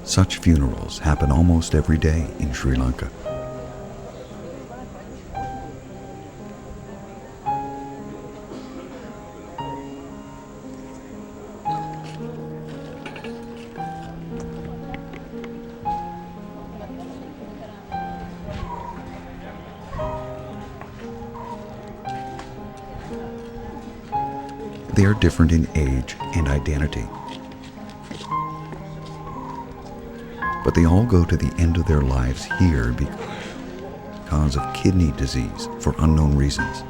Such funerals happen almost every day in Sri Lanka. They are different in age and identity, but they all go to the end of their lives here because of kidney disease for unknown reasons.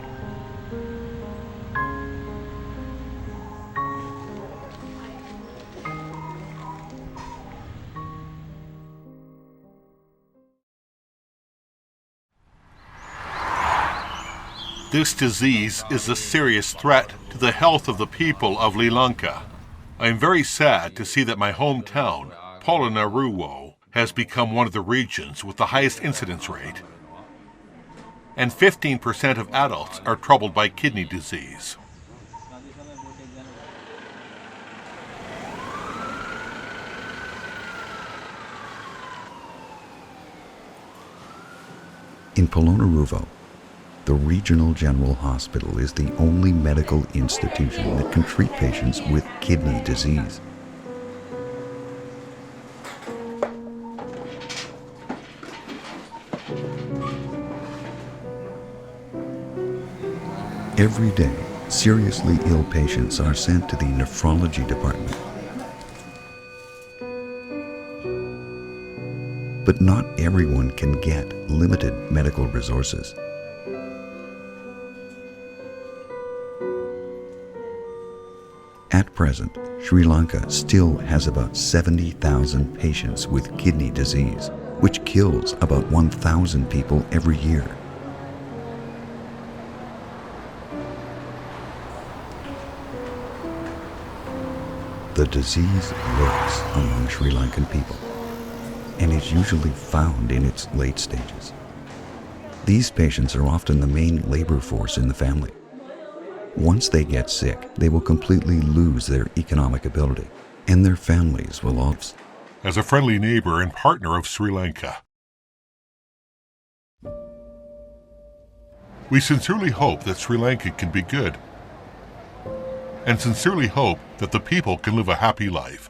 This disease is a serious threat to the health of the people of Lanka. I am very sad to see that my hometown, Polonnaruwa, has become one of the regions with the highest incidence rate. And 15% of adults are troubled by kidney disease. In Polonnaruwa, the Regional General Hospital is the only medical institution that can treat patients with kidney disease. Every day, seriously ill patients are sent to the nephrology department. But not everyone can get limited medical resources. At present, Sri Lanka still has about 70,000 patients with kidney disease, which kills about 1,000 people every year. The disease lurks among Sri Lankan people and is usually found in its late stages. These patients are often the main labor force in the family. Once they get sick, they will completely lose their economic ability, and their families will also. As a friendly neighbor and partner of Sri Lanka, we sincerely hope that Sri Lanka can be good, and sincerely hope that the people can live a happy life.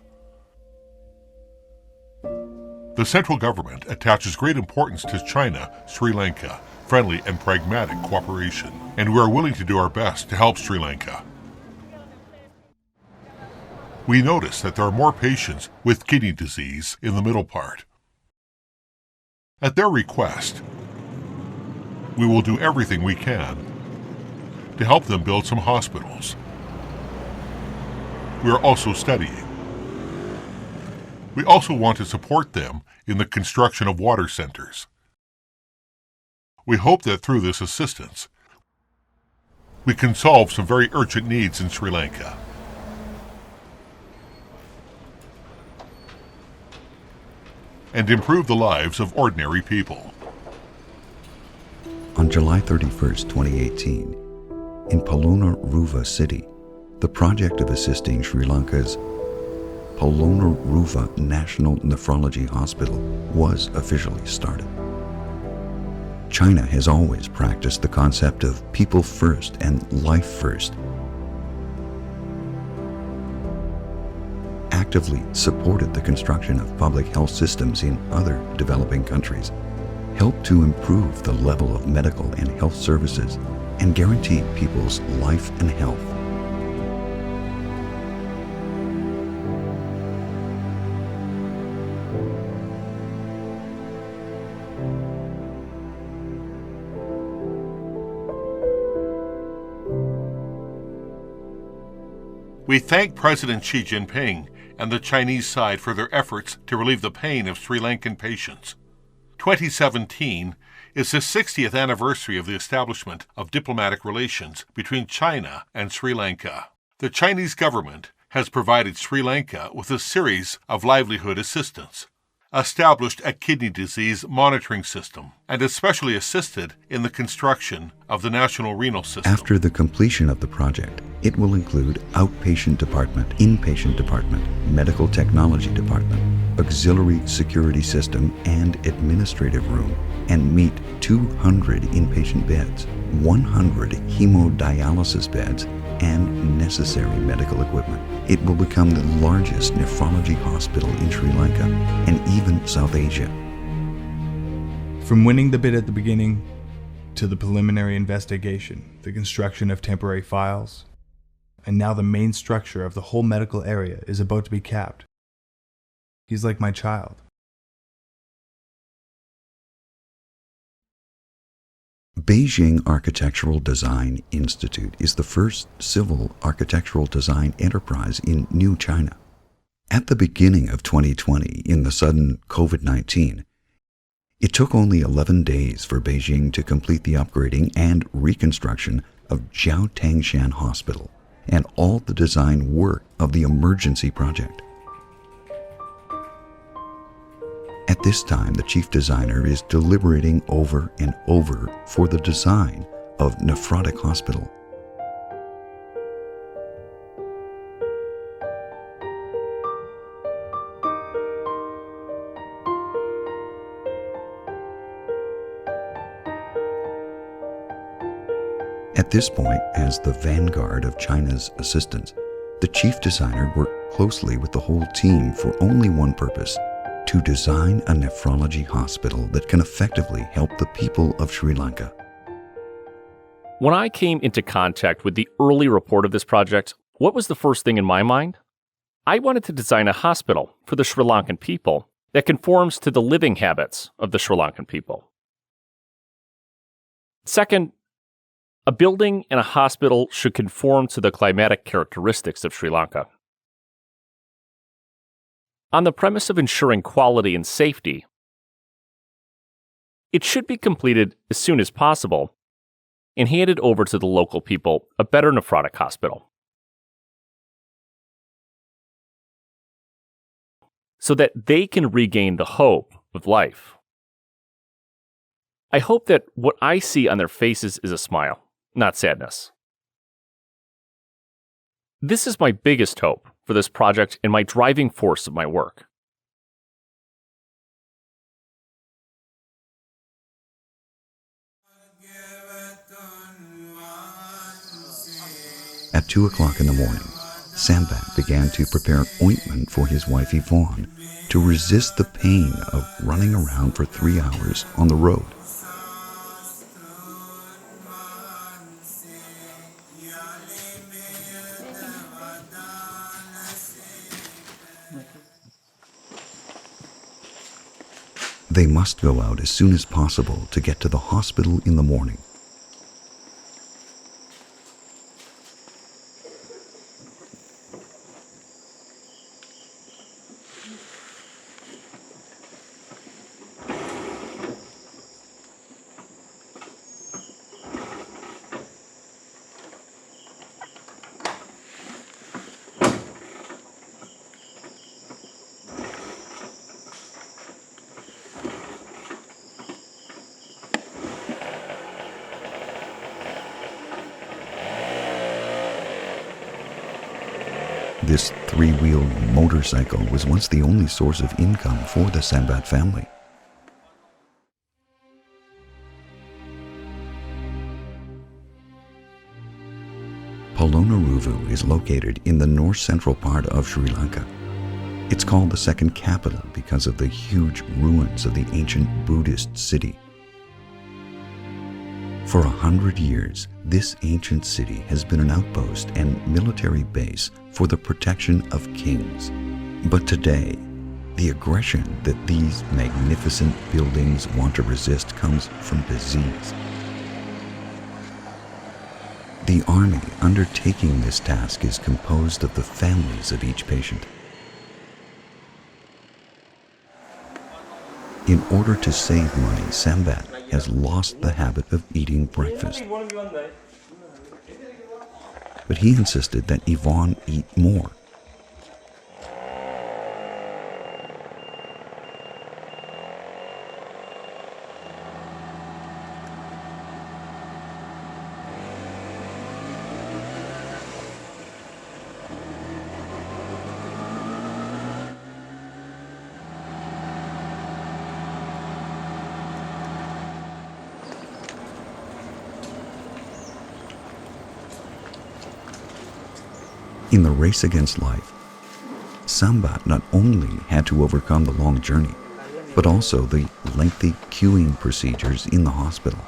The central government attaches great importance to China-Sri Lanka friendly and pragmatic cooperation, and we are willing to do our best to help Sri Lanka. We notice that there are more patients with kidney disease in the middle part. At their request, we will do everything we can to help them build some hospitals. We are also studying. We also want to support them in the construction of water centers. We hope that through this assistance, we can solve some very urgent needs in Sri Lanka. And improve the lives of ordinary people. On July 31st, 2018, in Polonnaruwa city, the project of assisting Sri Lanka's Polonnaruwa National Nephrology Hospital was officially started. China has always practiced the concept of people first and life first, actively supported the construction of public health systems in other developing countries, helped to improve the level of medical and health services, and guarantee people's life and health. We thank President Xi Jinping and the Chinese side for their efforts to relieve the pain of Sri Lankan patients. 2017 is the 60th anniversary of the establishment of diplomatic relations between China and Sri Lanka. The Chinese government has provided Sri Lanka with a series of livelihood assistance, established a kidney disease monitoring system, and especially assisted in the construction of the national renal system. After the completion of the project, it will include outpatient department, inpatient department, medical technology department, auxiliary security system and administrative room, and meet 200 inpatient beds, 100 hemodialysis beds, and necessary medical equipment. It will become the largest nephrology hospital in Sri Lanka and even South Asia. From winning the bid at the beginning, to the preliminary investigation, the construction of temporary files, and now the main structure of the whole medical area is about to be capped. He's like my child. Beijing Architectural Design Institute is the first civil architectural design enterprise in New China. At the beginning of 2020, in the sudden COVID-19, it took only 11 days for Beijing to complete the upgrading and reconstruction of Jiaotangshan Hospital and all the design work of the emergency project. At this time, the chief designer is deliberating over and over for the design of Nephrotic Hospital. At this point, as the vanguard of China's assistants, the chief designer worked closely with the whole team for only one purpose: to design a nephrology hospital that can effectively help the people of Sri Lanka. When I came into contact with the early report of this project, what was the first thing in my mind? I wanted to design a hospital for the Sri Lankan people that conforms to the living habits of the Sri Lankan people. Second, a building and a hospital should conform to the climatic characteristics of Sri Lanka. On the premise of ensuring quality and safety, it should be completed as soon as possible and handed over to the local people, a better nephrotic hospital, so that they can regain the hope of life. I hope that what I see on their faces is a smile, not sadness. This is my biggest hope for this project and my driving force of my work. At 2 o'clock in the morning, Sambat began to prepare ointment for his wife Yvonne to resist the pain of running around for 3 hours on the road. They must go out as soon as possible to get to the hospital in the morning. This three-wheeled motorcycle was once the only source of income for the Sambat family. Polonnaruwa is located in the north-central part of Sri Lanka. It's called the second capital because of the huge ruins of the ancient Buddhist city. For 100 years, this ancient city has been an outpost and military base for the protection of kings. But today, the aggression that these magnificent buildings want to resist comes from disease. The army undertaking this task is composed of the families of each patient. In order to save money, Sambat has lost the habit of eating breakfast. But he insisted that Yvonne eat more. In the race against life, Sambat not only had to overcome the long journey, but also the lengthy queuing procedures in the hospital.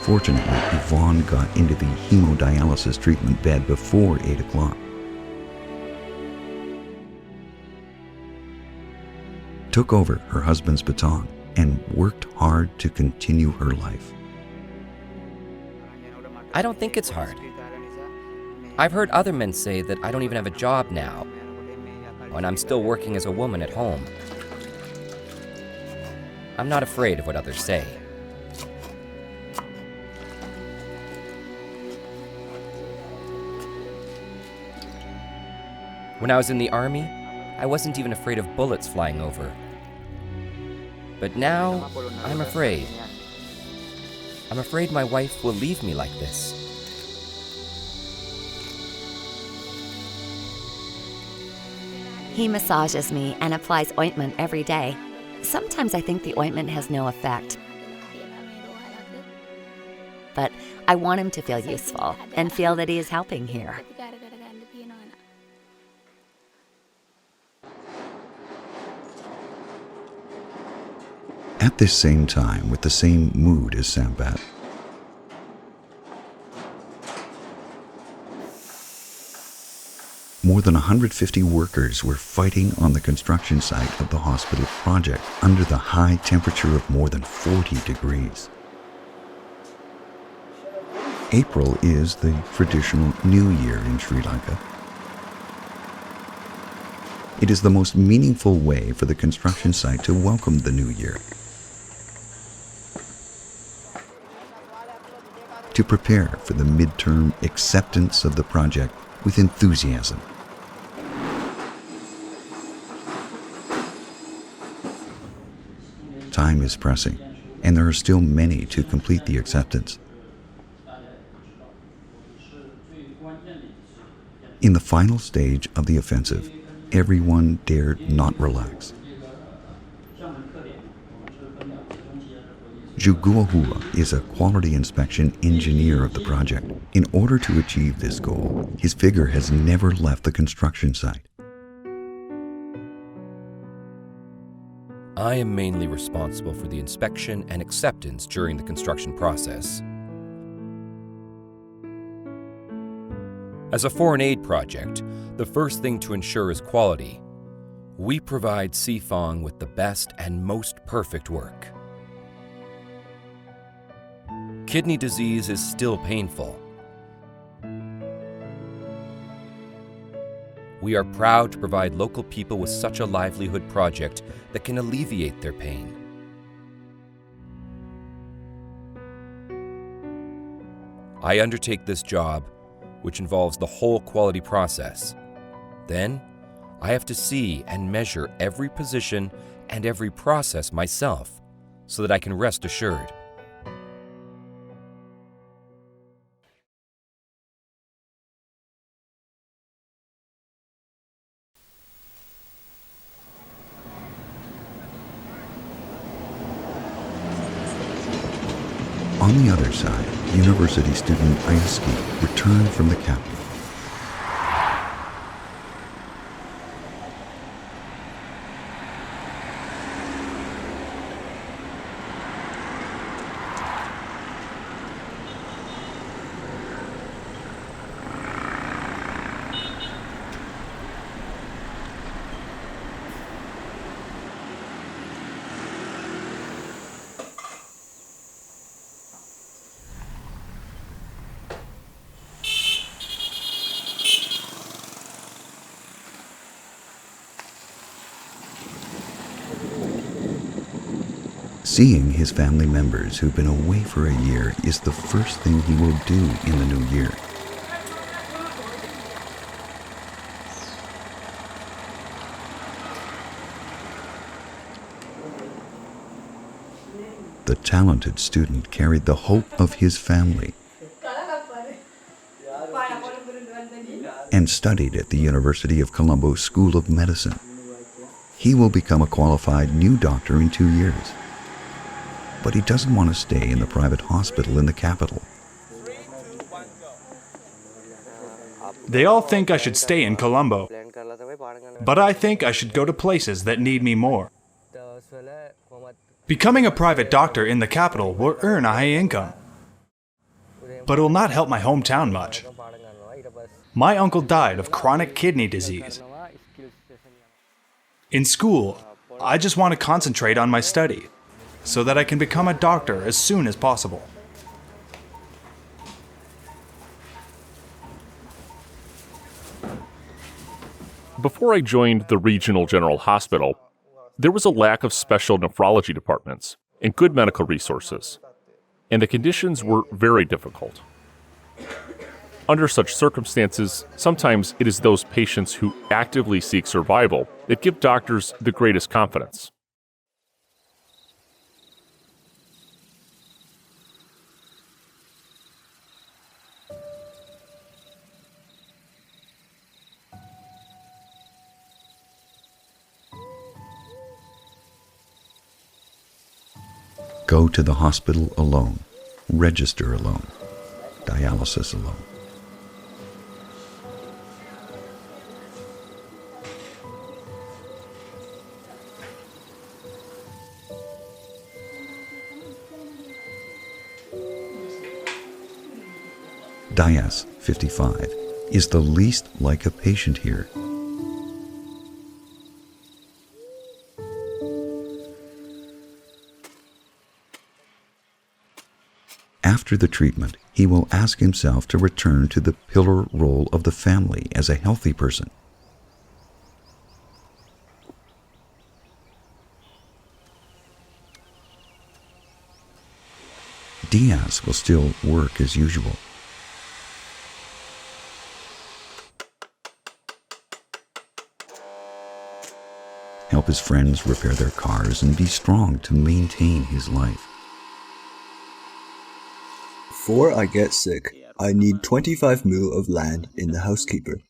Fortunately, Yvonne got into the hemodialysis treatment bed before 8 o'clock. Took over her husband's baton and worked hard to continue her life. I don't think it's hard. I've heard other men say that I don't even have a job now, when I'm still working as a woman at home. I'm not afraid of what others say. When I was in the army, I wasn't even afraid of bullets flying over. But now, I'm afraid. I'm afraid my wife will leave me like this. He massages me and applies ointment every day. Sometimes I think the ointment has no effect. But I want him to feel useful and feel that he is helping here. At this same time, with the same mood as Sambat, more than 150 workers were fighting on the construction site of the hospital project under the high temperature of more than 40 degrees. April is the traditional New Year in Sri Lanka. It is the most meaningful way for the construction site to welcome the new year. To prepare for the midterm acceptance of the project with enthusiasm. Time is pressing, and there are still many to complete the acceptance. In the final stage of the offensive, everyone dared not relax. Jeewithaye is a quality inspection engineer of the project. In order to achieve this goal, his figure has never left the construction site. I am mainly responsible for the inspection and acceptance during the construction process. As a foreign aid project, the first thing to ensure is quality. We provide Sifong with the best and most perfect work. Kidney disease is still painful. We are proud to provide local people with such a livelihood project that can alleviate their pain. I undertake this job, which involves the whole quality process. Then, I have to see and measure every position and every process myself so that I can rest assured. On the other side, university student Ayaski returned from the capital. Seeing his family members who've been away for a year is the first thing he will do in the new year. The talented student carried the hope of his family and studied at the University of Colombo School of Medicine. He will become a qualified new doctor in 2 years. But he doesn't want to stay in the private hospital in the capital. They all think I should stay in Colombo, but I think I should go to places that need me more. Becoming a private doctor in the capital will earn a high income, but it will not help my hometown much. My uncle died of chronic kidney disease. In school, I just want to concentrate on my study so that I can become a doctor as soon as possible. Before I joined the regional general hospital, there was a lack of special nephrology departments and good medical resources, and the conditions were very difficult. Under such circumstances, sometimes it is those patients who actively seek survival that give doctors the greatest confidence. Go to the hospital alone, register alone, dialysis alone. Dias, 55, is the least like a patient here. After the treatment, he will ask himself to return to the pillar role of the family as a healthy person. Diaz will still work as usual. Help his friends repair their cars and be strong to maintain his life. Before I get sick, I need 25 mil of land in the housekeeper.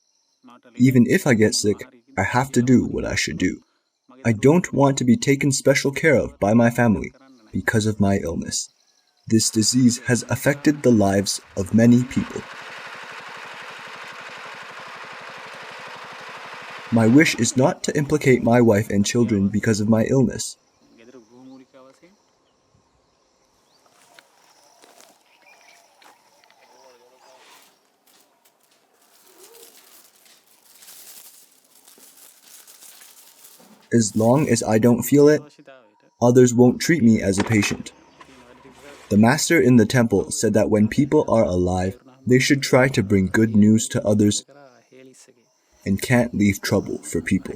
Even if I get sick, I have to do what I should do. I don't want to be taken special care of by my family because of my illness. This disease has affected the lives of many people. My wish is not to implicate my wife and children because of my illness. As long as I don't feel it, others won't treat me as a patient. The master in the temple said that when people are alive, they should try to bring good news to others and can't leave trouble for people.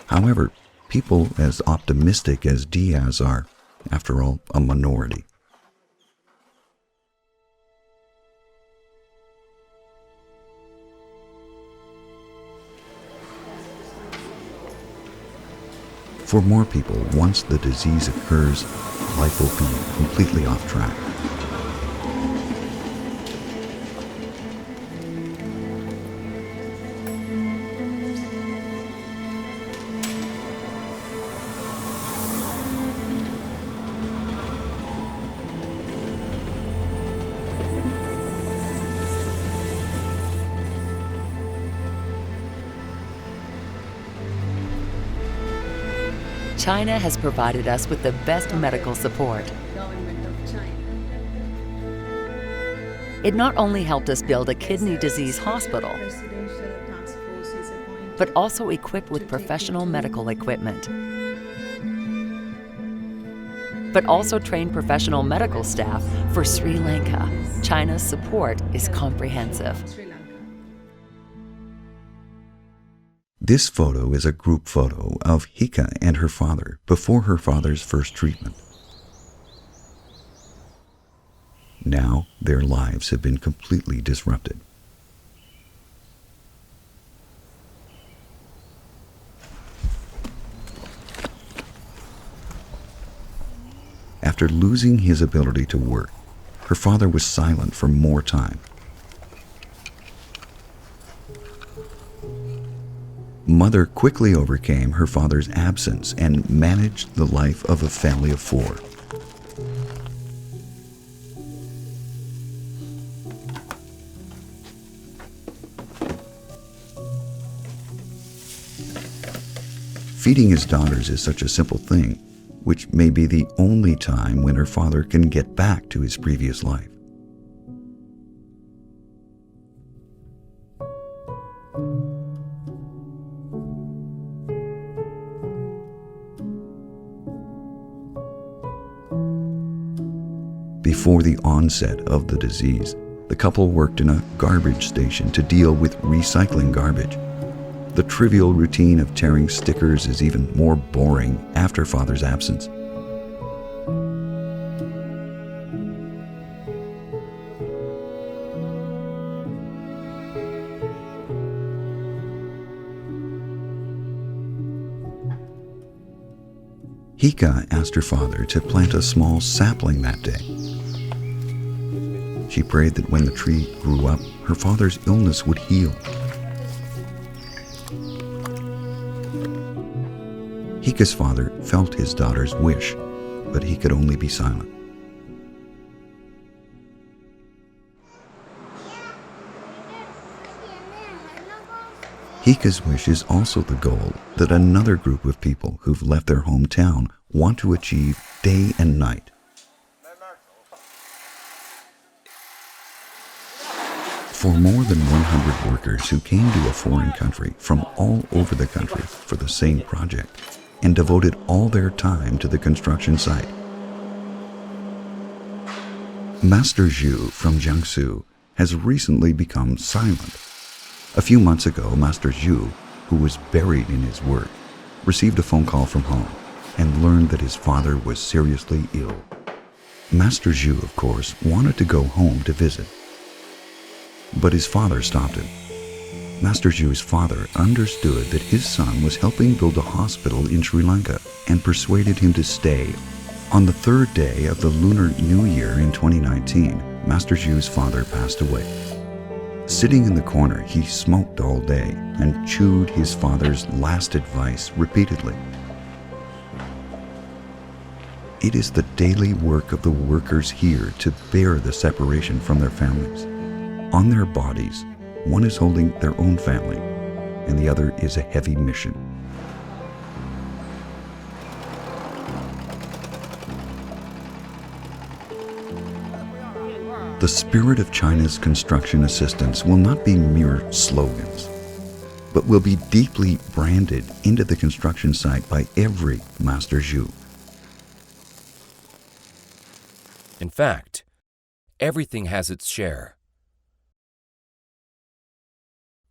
However, people as optimistic as Diaz are, after all, a minority. For more people, once the disease occurs, life will be completely off track. China has provided us with the best medical support. It not only helped us build a kidney disease hospital, but also equipped with professional medical equipment. But also trained professional medical staff for Sri Lanka. China's support is comprehensive. This photo is a group photo of Hika and her father before her father's first treatment. Now their lives have been completely disrupted. After losing his ability to work, her father was silent for more time. Mother quickly overcame her father's absence and managed the life of a family of 4. Feeding his daughters is such a simple thing, which may be the only time when her father can get back to his previous life. Before the onset of the disease, the couple worked in a garbage station to deal with recycling garbage. The trivial routine of tearing stickers is even more boring after father's absence. Hika asked her father to plant a small sapling that day. She prayed that when the tree grew up, her father's illness would heal. Hika's father felt his daughter's wish, but he could only be silent. Hika's wish is also the goal that another group of people who've left their hometown want to achieve day and night. For more than 100 workers who came to a foreign country from all over the country for the same project and devoted all their time to the construction site. Master Zhu from Jiangsu has recently become silent. A few months ago, Master Zhu, who was buried in his work, received a phone call from home and learned that his father was seriously ill. Master Zhu, of course, wanted to go home to visit, but his father stopped him. Master Zhu's father understood that his son was helping build a hospital in Sri Lanka and persuaded him to stay. On the 3rd day of the Lunar New Year in 2019, Master Zhu's father passed away. Sitting in the corner, he smoked all day and chewed his father's last advice repeatedly. It is the daily work of the workers here to bear the separation from their families. On their bodies, one is holding their own family, and the other is a heavy mission. The spirit of China's construction assistance will not be mere slogans, but will be deeply branded into the construction site by every Master Zhu. In fact, everything has its share.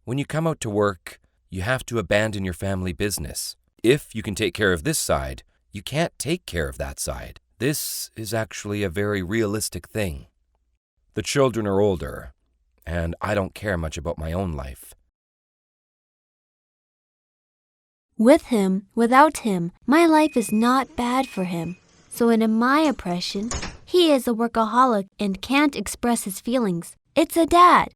When you come out to work, you have to abandon your family business. If you can take care of this side, you can't take care of that side. This is actually a very realistic thing. The children are older, and I don't care much about my own life. With him, without him, my life is not bad for him. So in my impression, he is a workaholic and can't express his feelings. It's a dad.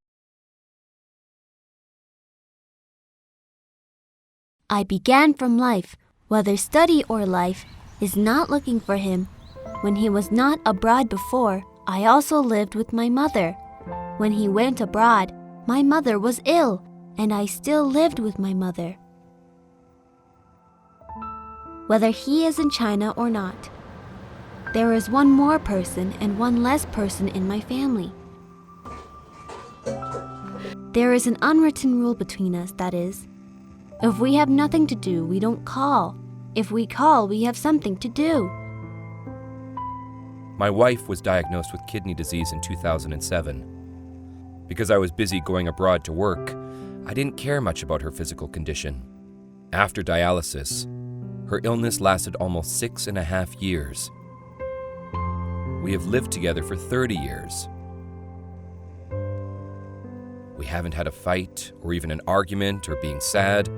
I began from life, whether study or life, is not looking for him. When he was not abroad before, I also lived with my mother. When he went abroad, my mother was ill, and I still lived with my mother. Whether he is in China or not, there is one more person and one less person in my family. There is an unwritten rule between us, that is, if we have nothing to do, we don't call. If we call, we have something to do. My wife was diagnosed with kidney disease in 2007. Because I was busy going abroad to work, I didn't care much about her physical condition. After dialysis, her illness lasted almost 6.5 years. We have lived together for 30 years. We haven't had a fight or even an argument or being sad.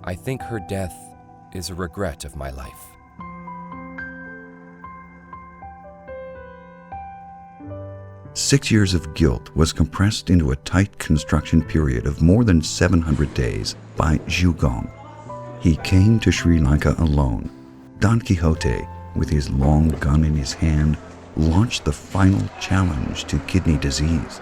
I think her death is a regret of my life. "6 years of guilt was compressed into a tight construction period of more than 700 days by Zhu Gong. He came to Sri Lanka alone. Don Quixote, with his long gun in his hand, launched the final challenge to kidney disease.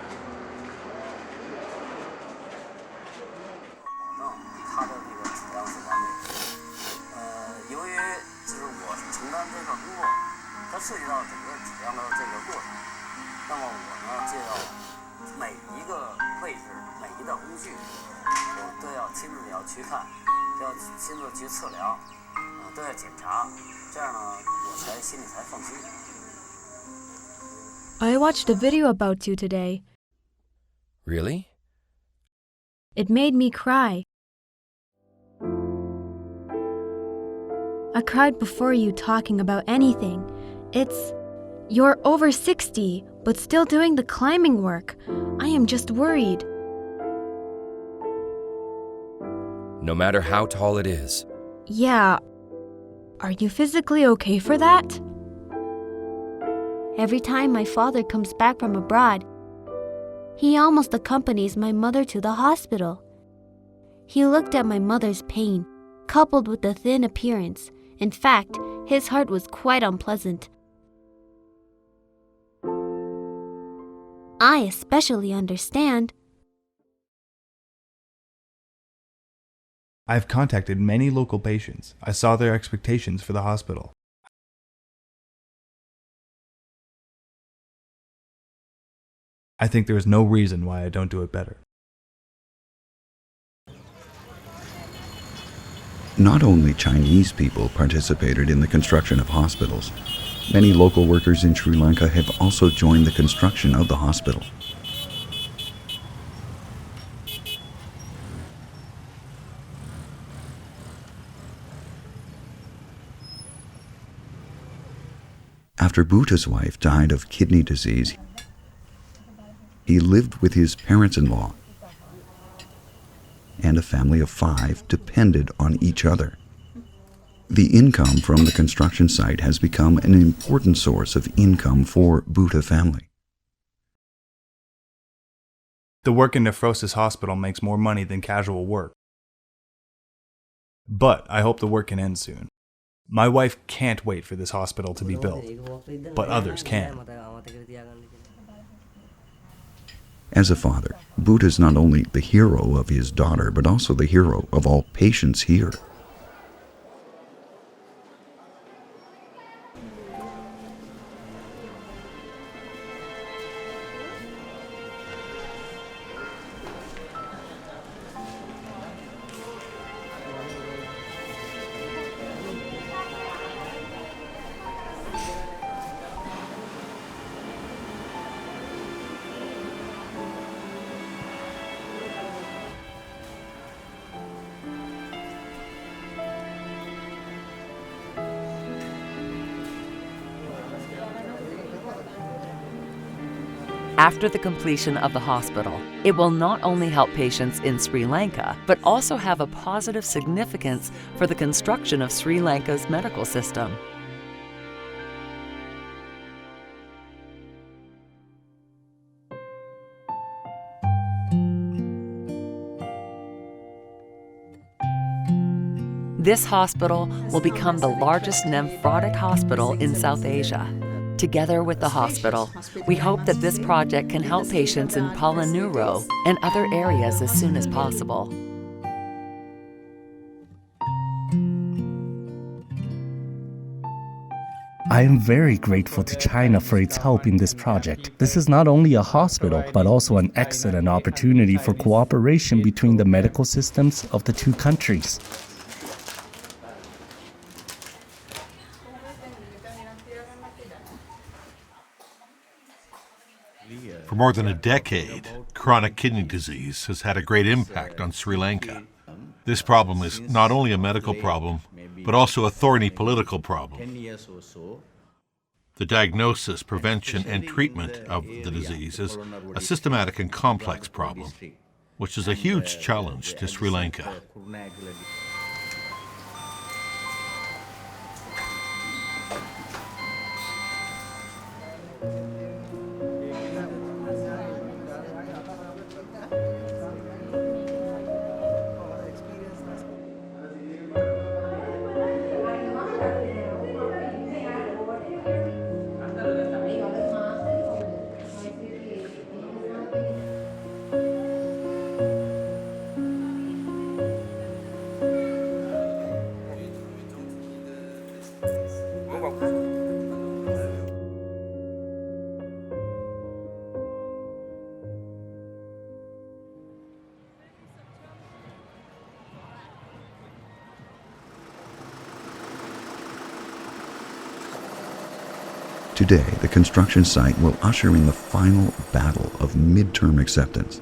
I watched a video about you today. Really? It made me cry. I cried before you talking about anything. You're over 60, but still doing the climbing work. I am just worried. No matter how tall it is. Yeah. Are you physically okay for that? Every time my father comes back from abroad, he almost accompanies my mother to the hospital. He looked at my mother's pain, coupled with the thin appearance. In fact, his heart was quite unpleasant. I especially understand. I've contacted many local patients. I saw their expectations for the hospital. I think there is no reason why I don't do it better. Not only Chinese people participated in the construction of hospitals, many local workers in Sri Lanka have also joined the construction of the hospital. After Bhuta's wife died of kidney disease, he lived with his parents-in-law, and a family of 5 depended on each other. The income from the construction site has become an important source of income for Bhuta family. The work in Nephrosis Hospital makes more money than casual work. But I hope the work can end soon. My wife can't wait for this hospital to be built, but others can. As a father, Bhuta is not only the hero of his daughter, but also the hero of all patients here. After the completion of the hospital, it will not only help patients in Sri Lanka, but also have a positive significance for the construction of Sri Lanka's medical system. This hospital will become the largest nephrotic hospital in South Asia. Together with the hospital, we hope that this project can help patients in Polonnaruwa and other areas as soon as possible. I am very grateful to China for its help in this project. This is not only a hospital, but also an excellent opportunity for cooperation between the medical systems of the two countries. For more than a decade, chronic kidney disease has had a great impact on Sri Lanka. This problem is not only a medical problem, but also a thorny political problem. The diagnosis, prevention, and treatment of the disease is a systematic and complex problem, which is a huge challenge to Sri Lanka. Today, the construction site will usher in the final battle of midterm acceptance.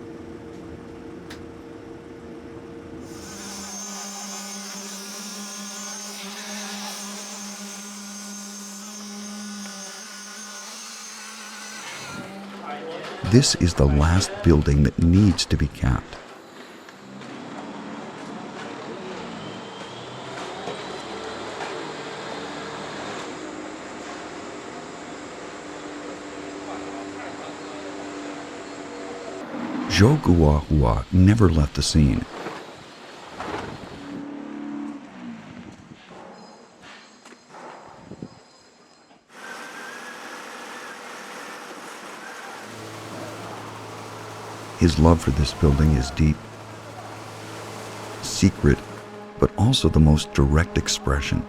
This is the last building that needs to be capped. Jeewithaye never left the scene. His love for this building is deep, secret, but also the most direct expression.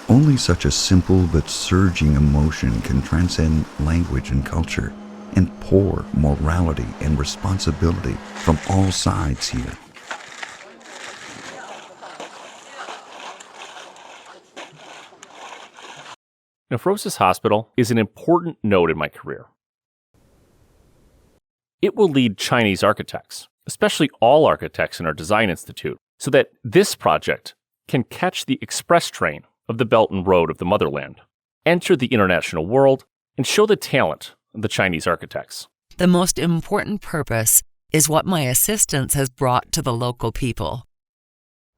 Only such a simple but surging emotion can transcend language and culture and pour morality and responsibility from all sides here. Nephrosis Hospital is an important node in my career. It will lead Chinese architects, especially all architects in our design institute, so that this project can catch the express train of the Belt and Road of the motherland, enter the international world, and show the talent of the Chinese architects. The most important purpose is what my assistance has brought to the local people,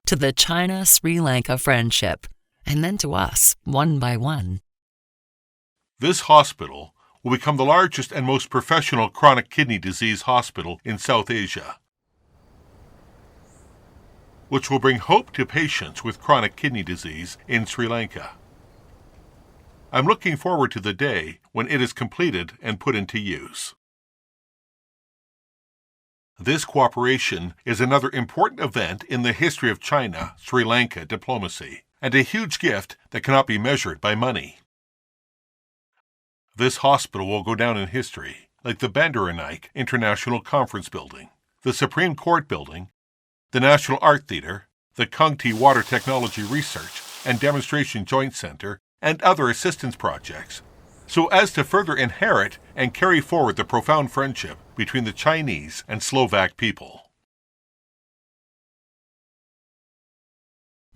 to the China-Sri Lanka friendship, and then to us, one by one. This hospital will become the largest and most professional chronic kidney disease hospital in South Asia, which will bring hope to patients with chronic kidney disease in Sri Lanka. I'm looking forward to the day when it is completed and put into use. This cooperation is another important event in the history of China-Sri Lanka diplomacy, and a huge gift that cannot be measured by money. This hospital will go down in history, like the Bandaranaike International Conference Building, the Supreme Court Building, the National Art Theatre, the Kangti Water Technology Research and Demonstration Joint Center, and other assistance projects, so as to further inherit and carry forward the profound friendship between the Chinese and Slovak people.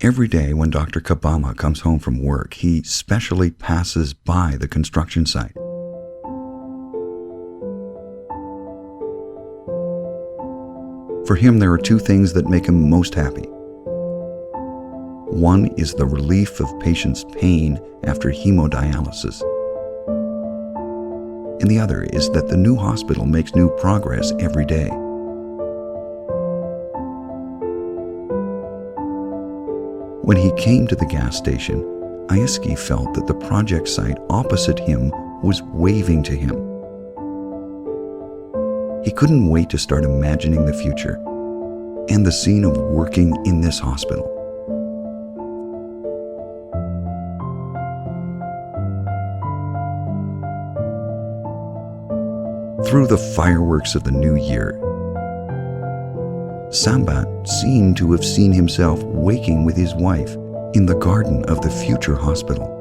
Every day when Dr. Kabama comes home from work, he specially passes by the construction site. For him, there are two things that make him most happy. One is the relief of patients' pain after hemodialysis. And the other is that the new hospital makes new progress every day. When he came to the gas station, Ayeski felt that the project site opposite him was waving to him. He couldn't wait to start imagining the future and the scene of working in this hospital. Through the fireworks of the new year, Sambat seemed to have seen himself waking with his wife in the garden of the future hospital.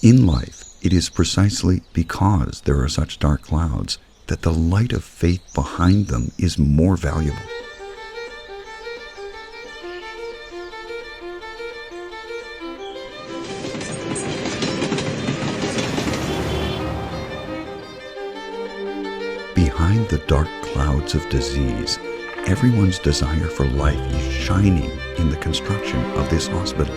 In life, it is precisely because there are such dark clouds that the light of faith behind them is more valuable. Behind the dark clouds of disease, everyone's desire for life is shining in the construction of this hospital.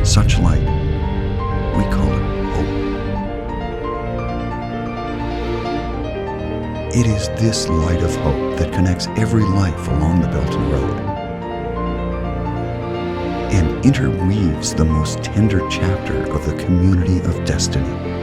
Such light, we call it hope. It is this light of hope that connects every life along the Belton Road and interweaves the most tender chapter of the community of destiny.